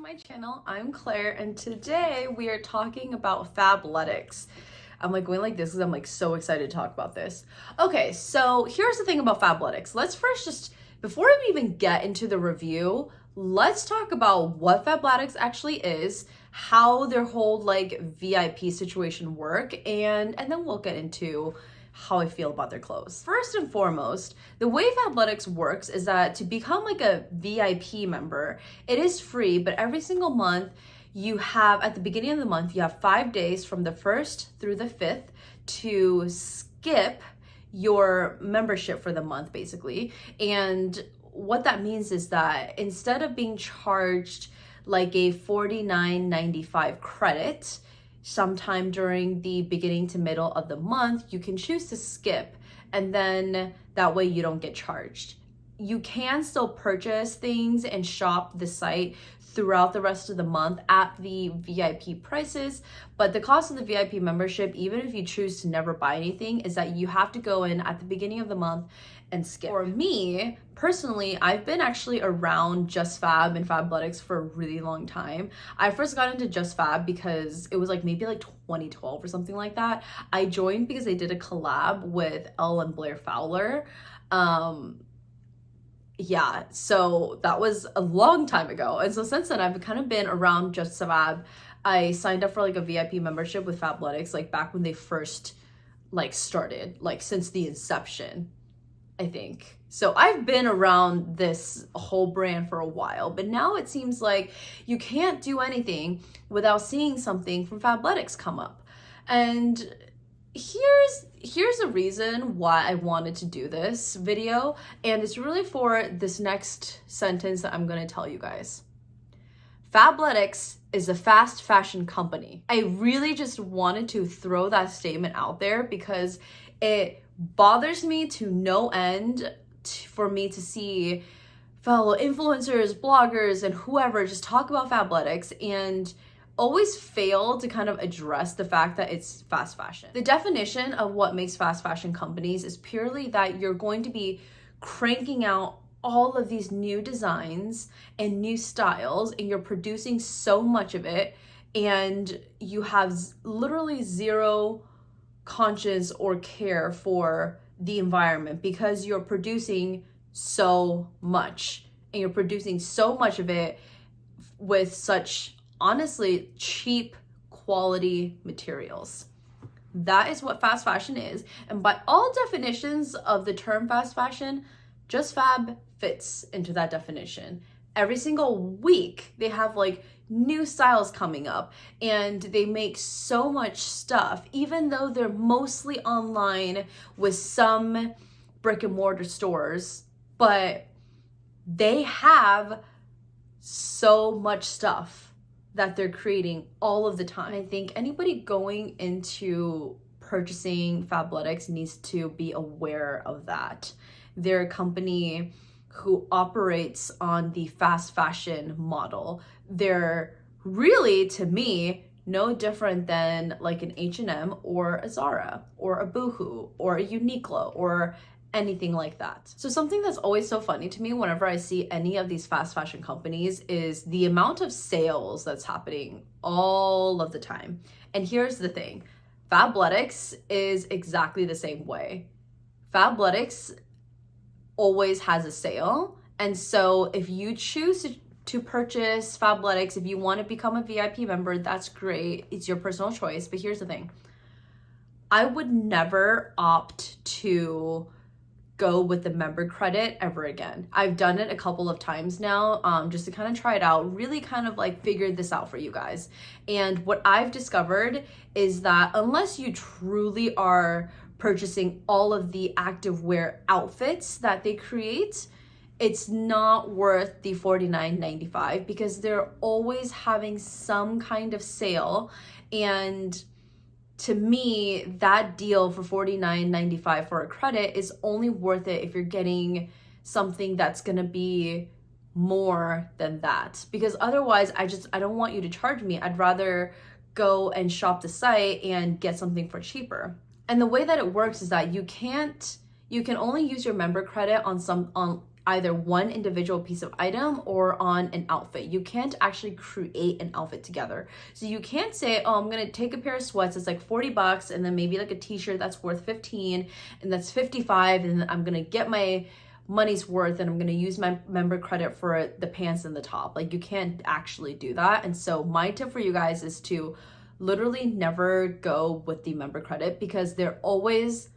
my channel. I'm Claire and today we are talking about Fabletics. I'm like going like this because I'm like so excited to talk about this. Okay, so here's the thing about Fabletics. Let's first just, before we even get into the review, let's talk about what Fabletics actually is, how their whole like VIP situation work, and then we'll get into how I feel about their clothes. First and foremost, the way Fabletics works is that to become like a VIP member, it is free, but every single month you have, at the beginning of the month, you have 5 days from the 1st through the 5th to skip your membership for the month, basically. And what that means is that instead of being charged like a $49.95 credit, sometime during the beginning to middle of the month, you can choose to skip, and then that way you don't get charged. You can still purchase things and shop the site throughout the rest of the month at the VIP prices, but the cost of the VIP membership, even if you choose to never buy anything, is that you have to go in at the beginning of the month and skip. For me, personally, I've been actually around Just Fab and Fabletics for a really long time. I first got into Just Fab because it was like maybe like 2012 or something like that. I joined because they did a collab with Elle and Blair Fowler. Yeah, so that was a long time ago. And so since then, I've kind of been around Just Fab. I signed up for like a VIP membership with Fabletics like back when they first like started, like since the inception, I think. So I've been around this whole brand for a while, but now it seems like you can't do anything without seeing something from Fabletics come up. And here's a reason why I wanted to do this video, and it's really for this next sentence that I'm going to tell you guys. Fabletics is a fast fashion company. I really just wanted to throw that statement out there because it bothers me to no end for me to see fellow influencers, bloggers, and whoever just talk about Fabletics and always fail to kind of address the fact that it's fast fashion. The definition of what makes fast fashion companies is purely that you're going to be cranking out all of these new designs and new styles, and you're producing so much of it, and you have literally zero conscience or care for the environment because you're producing so much, and you're producing so much of it with such honestly cheap quality materials. That is what fast fashion is, and by all definitions of the term fast fashion, Just Fab fits into that definition. Every single week they have like new styles coming up, and they make so much stuff, even though they're mostly online with some brick and mortar stores, but they have so much stuff that they're creating all of the time. I think anybody going into purchasing Fabletics needs to be aware of that. They're a company who operates on the fast fashion model. They're really, to me, no different than like an H&M or a Zara or a Boohoo or a Uniqlo or anything like that. So something that's always so funny to me whenever I see any of these fast fashion companies is the amount of sales that's happening all of the time. And here's the thing, Fabletics is exactly the same way. Fabletics always has a sale. And so if you choose to purchase Fabletics, if you want to become a VIP member, that's great. It's your personal choice. But here's the thing, I would never opt to go with the member credit ever again. I've done it a couple of times now, just to kind of try it out, really kind of like figured this out for you guys. And what I've discovered is that unless you truly are purchasing all of the activewear outfits that they create, it's not worth the $49.95 because they're always having some kind of sale. And to me, that deal for $49.95 for a credit is only worth it if you're getting something that's gonna be more than that. Because otherwise, I don't want you to charge me. I'd rather go and shop the site and get something for cheaper. And the way that it works is that you can only use your member credit on either one individual piece of item or on an outfit. You can't actually create an outfit together. So you can't say, oh, I'm gonna take a pair of sweats, it's like 40 bucks, and then maybe like a t-shirt that's worth 15, and that's 55, and then I'm gonna get my money's worth and I'm gonna use my member credit for the pants and the top. Like, you can't actually do that. And so my tip for you guys is to literally never go with the member credit, because they're always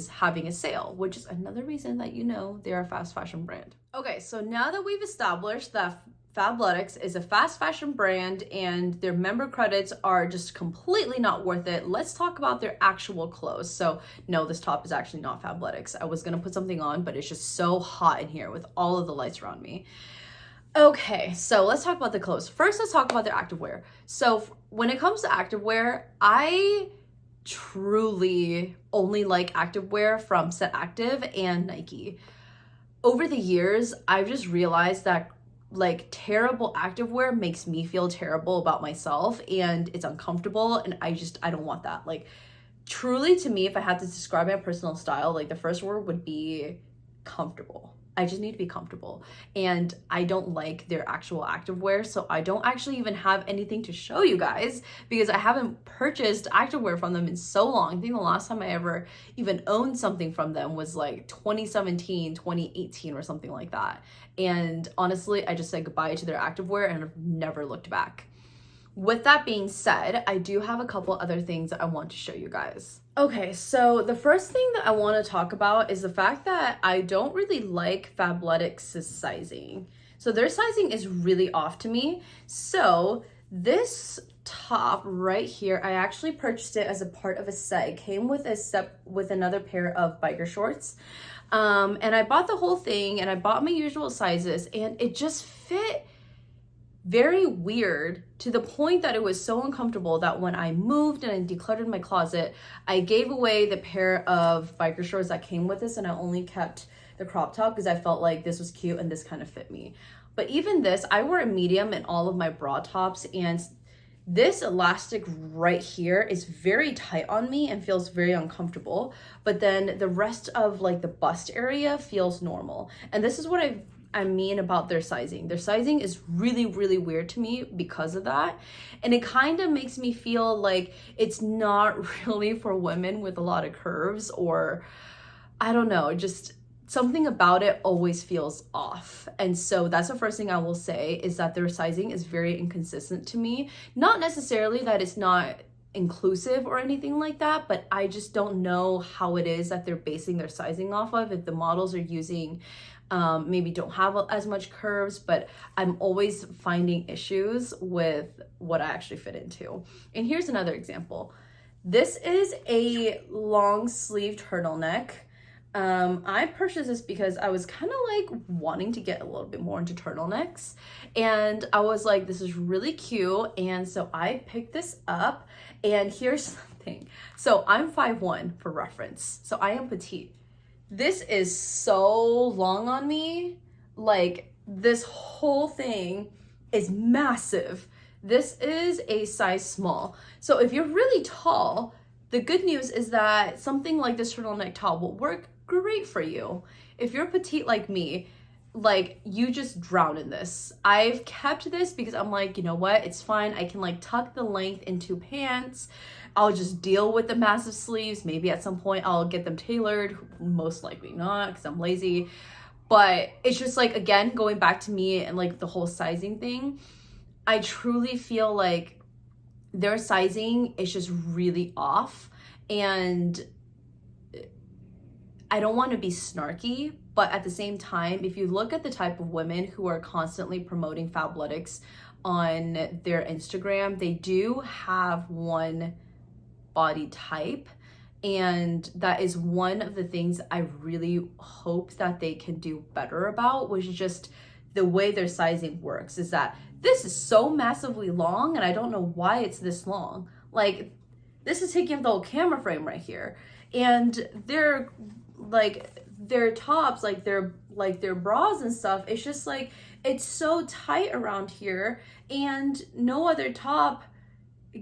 having a sale, which is another reason that, you know, they're a fast fashion brand. Okay, so now that we've established that Fabletics is a fast fashion brand and their member credits are just completely not worth it, let's talk about their actual clothes. So no, this top is actually not Fabletics. I was gonna put something on, but it's just so hot in here with all of the lights around me. Okay, so let's talk about the clothes. First, let's talk about their activewear. So when it comes to activewear, I truly only like activewear from Set Active and Nike. Over the years, I've just realized that like terrible activewear makes me feel terrible about myself and it's uncomfortable, and I don't want that. Like, truly, to me, if I had to describe my personal style, like the first word would be comfortable. I just need to be comfortable, and I don't like their actual activewear, so I don't actually even have anything to show you guys because I haven't purchased activewear from them in so long. I think the last time I ever even owned something from them was like 2017, 2018 or something like that. And honestly, I just said goodbye to their activewear and I've never looked back. With that being said, I do have a couple other things that I want to show you guys. Okay, so the first thing that I want to talk about is the fact that I don't really like Fabletics' sizing. So their sizing is really off to me. So this top right here, I actually purchased it as a part of a set. It came with a set with another pair of biker shorts. And I bought the whole thing and I bought my usual sizes and it just fit very weird to the point that it was so uncomfortable that when I moved and I decluttered my closet, I gave away the pair of biker shorts that came with this and I only kept the crop top because I felt like this was cute and this kind of fit me. But even this, I wear a medium in all of my bra tops, and this elastic right here is very tight on me and feels very uncomfortable, but then the rest of like the bust area feels normal. And this is what I mean about their sizing. Their sizing is really, really weird to me because of that. And it kind of makes me feel like it's not really for women with a lot of curves, or I don't know, just something about it always feels off. And so that's the first thing I will say, is that their sizing is very inconsistent to me. Not necessarily that it's not inclusive or anything like that, but I just don't know how it is that they're basing their sizing off of, if the models are using maybe don't have as much curves, but I'm always finding issues with what I actually fit into. And here's another example. This is a long sleeve turtleneck. I purchased this because I was kind of like wanting to get a little bit more into turtlenecks, and I was like, this is really cute, and so I picked this up. And here's something. So I'm 5'1" for reference, so I am petite. This is so long on me. Like, this whole thing is massive. This is a size small. So if you're really tall, the good news is that something like this turtleneck top will work great for you. If you're petite like me, like, you just drown in this. I've kept this because I'm like, you know what, it's fine. I can like tuck the length into pants. I'll just deal with the massive sleeves. Maybe at some point I'll get them tailored, most likely not because I'm lazy. But it's just like, again, going back to me and like the whole sizing thing, I truly feel like their sizing is just really off. And I don't want to be snarky, but at the same time, if you look at the type of women who are constantly promoting Fabletics on their Instagram, they do have one body type, and that is one of the things I really hope that they can do better about, which is just the way their sizing works. Is that this is so massively long and I don't know why it's this long. Like, this is taking up the whole camera frame right here, and they're like their tops, like their bras and stuff, it's just like, it's so tight around here, and no other top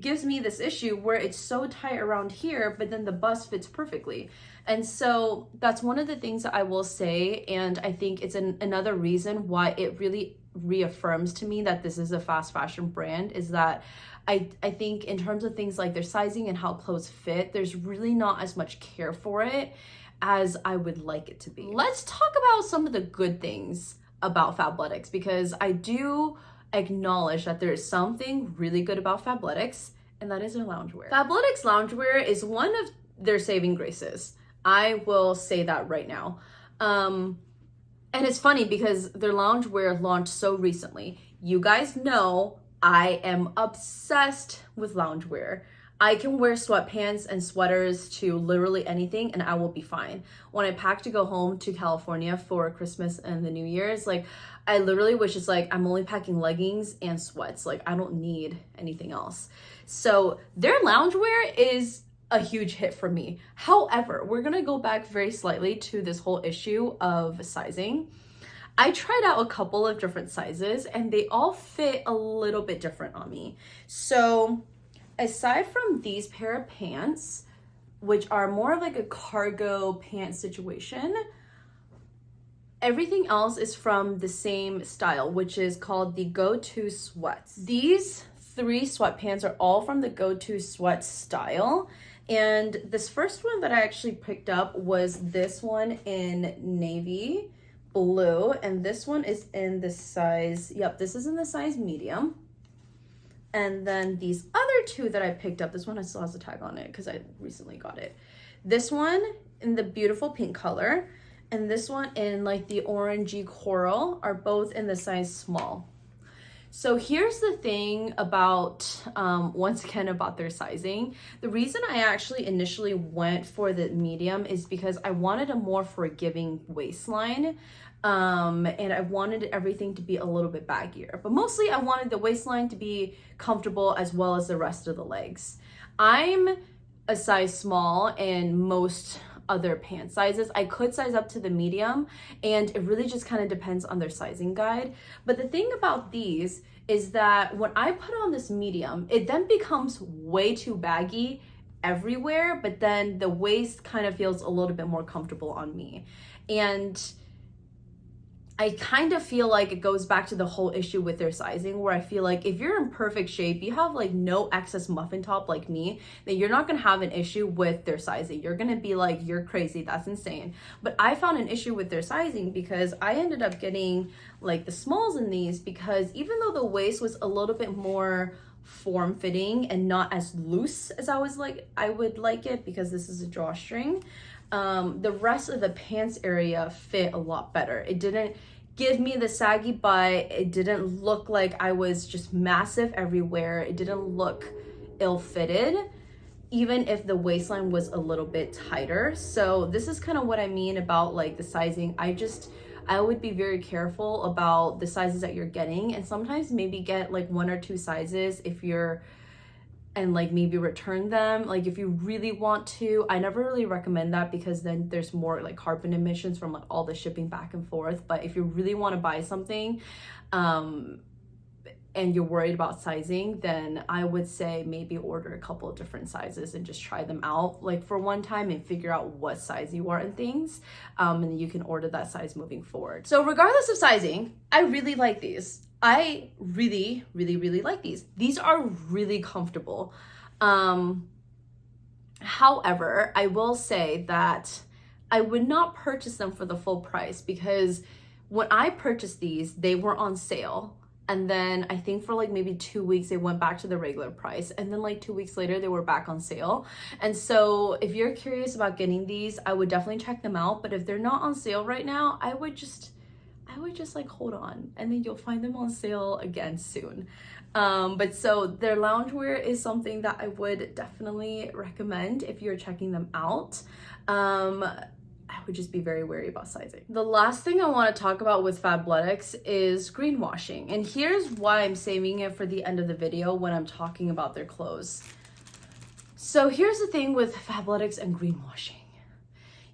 gives me this issue where it's so tight around here, but then the bust fits perfectly. And so that's one of the things that I will say, and I think it's another reason why it really reaffirms to me that this is a fast fashion brand, is that I think in terms of things like their sizing and how clothes fit, there's really not as much care for it as I would like it to be. Let's talk about some of the good things about Fabletics, because I do acknowledge that there is something really good about Fabletics, and that is their loungewear. Fabletics loungewear is one of their saving graces. I will say that right now. And it's funny because their loungewear launched so recently. You guys know I am obsessed with loungewear. I can wear sweatpants and sweaters to literally anything and I will be fine. When I packed to go home to California for Christmas and the New Year's, like I literally was just like, I'm only packing leggings and sweats. Like I don't need anything else. So their loungewear is a huge hit for me. However, we're gonna go back very slightly to this whole issue of sizing. I tried out a couple of different sizes and they all fit a little bit different on me. So aside from these pair of pants, which are more of like a cargo pant situation, everything else is from the same style, which is called the Go-To Sweats. These 3 sweatpants are all from the Go-To Sweats style. And this first one that I actually picked up was this one in navy blue, and this one is in the size, yep, this is in the size medium. And then these other 2 that I picked up, this one still has a tag on it because I recently got it. This one in the beautiful pink color, and this one in like the orangey coral are both in the size small. So here's the thing about, once again, about their sizing. The reason I actually initially went for the medium is because I wanted a more forgiving waistline. And I wanted everything to be a little bit baggier, but mostly I wanted the waistline to be comfortable as well as the rest of the legs. I'm a size small in most other pant sizes. I could size up to the medium, and it really just kind of depends on their sizing guide. But the thing about these is that when I put on this medium, it then becomes way too baggy everywhere, but then the waist kind of feels a little bit more comfortable on me. And I kind of feel like it goes back to the whole issue with their sizing, where I feel like if you're in perfect shape, you have like no excess muffin top like me, then you're not going to have an issue with their sizing. You're going to be like, you're crazy, that's insane. But I found an issue with their sizing because I ended up getting like the smalls in these, because even though the waist was a little bit more form-fitting and not as loose as I would like it, because this is a drawstring, the rest of the pants area fit a lot better. It didn't give me the saggy butt. It didn't look like I was just massive everywhere. It didn't look ill-fitted, even if the waistline was a little bit tighter. So this is kind of what I mean about like the sizing. I would be very careful about the sizes that you're getting, and sometimes maybe get like 1 or 2 sizes and like maybe return them. Like if you really want to, I never really recommend that, because then there's more like carbon emissions from like all the shipping back and forth. But if you really want to buy something and you're worried about sizing, then I would say maybe order a couple of different sizes and just try them out like for one time and figure out what size you are and things, and then you can order that size moving forward. So regardless of sizing, I really like these. I really, really, really like these. These are really comfortable. However, I will say that I would not purchase them for the full price, because when I purchased these, they were on sale. And then I think for like maybe 2 weeks, they went back to the regular price. And then like 2 weeks later, they were back on sale. And so if you're curious about getting these, I would definitely check them out. But if they're not on sale right now, I would just like hold on, and then you'll find them on sale again soon. But so their loungewear is something that I would definitely recommend if you're checking them out. I would just be very wary about sizing. The last thing I want to talk about with Fabletics is greenwashing. And here's why I'm saving it for the end of the video when I'm talking about their clothes. So here's the thing with Fabletics and greenwashing.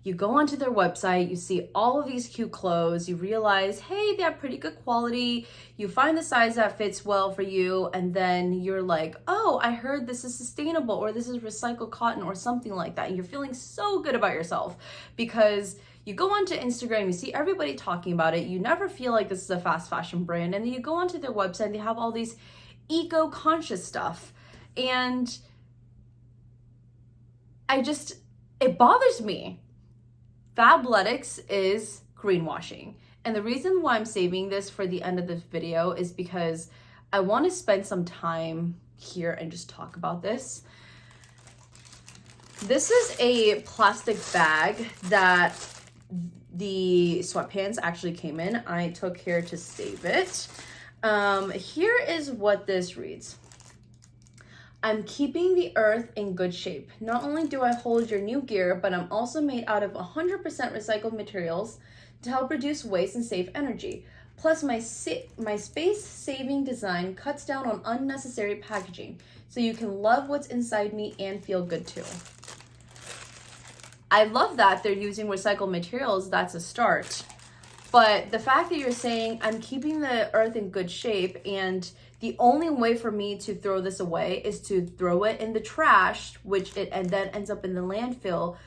You go onto their website, you see all of these cute clothes, you realize, hey, they have pretty good quality, you find the size that fits well for you, and then you're like, oh, I heard this is sustainable, or this is recycled cotton, or something like that. And you're feeling so good about yourself because you go onto Instagram, you see everybody talking about it, you never feel like this is a fast fashion brand, and then you go onto their website and they have all these eco-conscious stuff. And it bothers me. Fabletics is greenwashing. And the reason why I'm saving this for the end of this video is because I want to spend some time here and just talk about this. This is a plastic bag that the sweatpants actually came in. I took care to save it. Here is what this reads. I'm keeping the earth in good shape. Not only do I hold your new gear, but I'm also made out of 100% recycled materials to help reduce waste and save energy. Plus, my space-saving design cuts down on unnecessary packaging, so you can love what's inside me and feel good too. I love that they're using recycled materials. That's a start. But the fact that you're saying I'm keeping the earth in good shape and the only way for me to throw this away is to throw it in the trash, and then ends up in the landfill.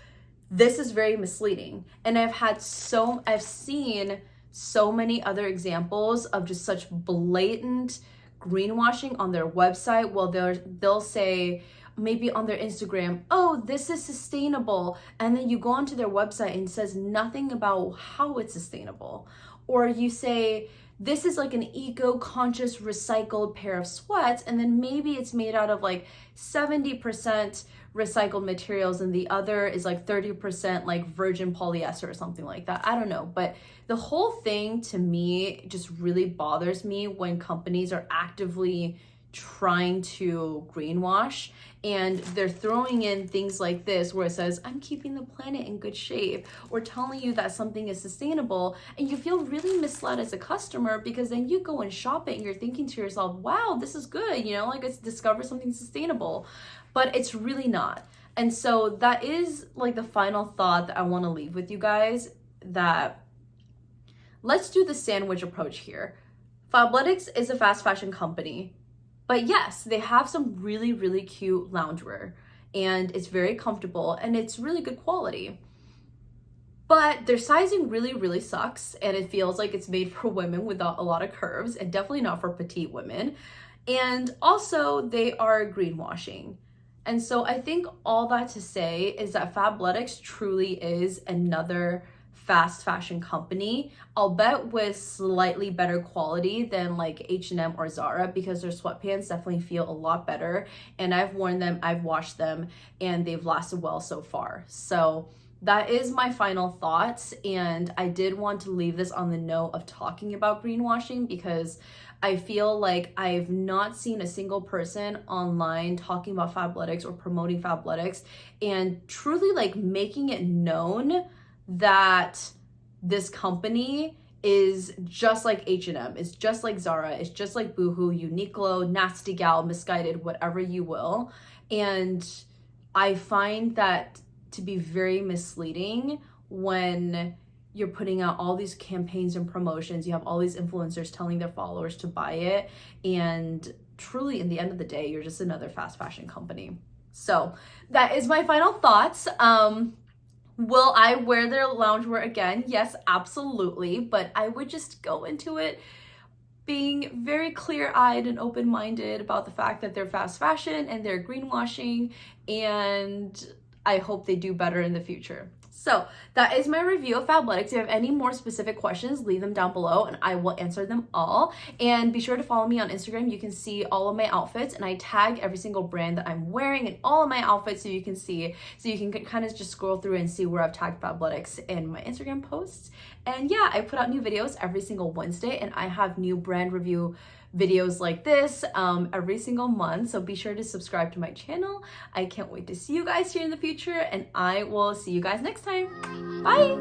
This is very misleading. And I've seen so many other examples of just such blatant greenwashing on their website. Well, they'll say, maybe on their Instagram, oh, this is sustainable. And then you go onto their website and it says nothing about how it's sustainable. Or you say, this is like an eco-conscious recycled pair of sweats, and then maybe it's made out of like 70% recycled materials and the other is like 30% like virgin polyester or something like that. I don't know. But the whole thing to me just really bothers me when companies are actively trying to greenwash and they're throwing in things like this where it says I'm keeping the planet in good shape, or telling you that something is sustainable, and you feel really misled as a customer because then you go and shop it and you're thinking to yourself, wow, this is good, you know, like it's discovered something sustainable, but it's really not. And so that is like the final thought that I want to leave with you guys, that let's do the sandwich approach here. Fabletics is a fast fashion company. But yes, they have some really, really cute loungewear, and it's very comfortable and it's really good quality. But their sizing really, really sucks, and it feels like it's made for women without a lot of curves, and definitely not for petite women. And also they are greenwashing. And so I think all that to say is that Fabletics truly is another fast fashion company, I'll bet with slightly better quality than like H&M or Zara, because their sweatpants definitely feel a lot better, and I've worn them, I've washed them, and they've lasted well so far. So that is my final thoughts, and I did want to leave this on the note of talking about greenwashing because I feel like I've not seen a single person online talking about Fabletics or promoting Fabletics and truly like making it known that this company is just like H&M, it's just like Zara, it's just like Boohoo, Uniqlo, Nasty Gal, Misguided, whatever you will. And I find that to be very misleading when you're putting out all these campaigns and promotions, you have all these influencers telling their followers to buy it, and truly in the end of the day, you're just another fast fashion company. So that is my final thoughts. Will I wear their loungewear again? Yes, absolutely. But I would just go into it being very clear-eyed and open-minded about the fact that they're fast fashion and they're greenwashing, and I hope they do better in the future. So that is my review of Fabletics. If you have any more specific questions, leave them down below and I will answer them all. And be sure to follow me on Instagram. You can see all of my outfits, and I tag every single brand that I'm wearing in all of my outfits so you can see. So you can kind of just scroll through and see where I've tagged Fabletics in my Instagram posts. And yeah, I put out new videos every single Wednesday, and I have new brand review videos like this every single month, so be sure to subscribe to my channel. I can't wait to see you guys here in the future, and I will see you guys next time. Bye!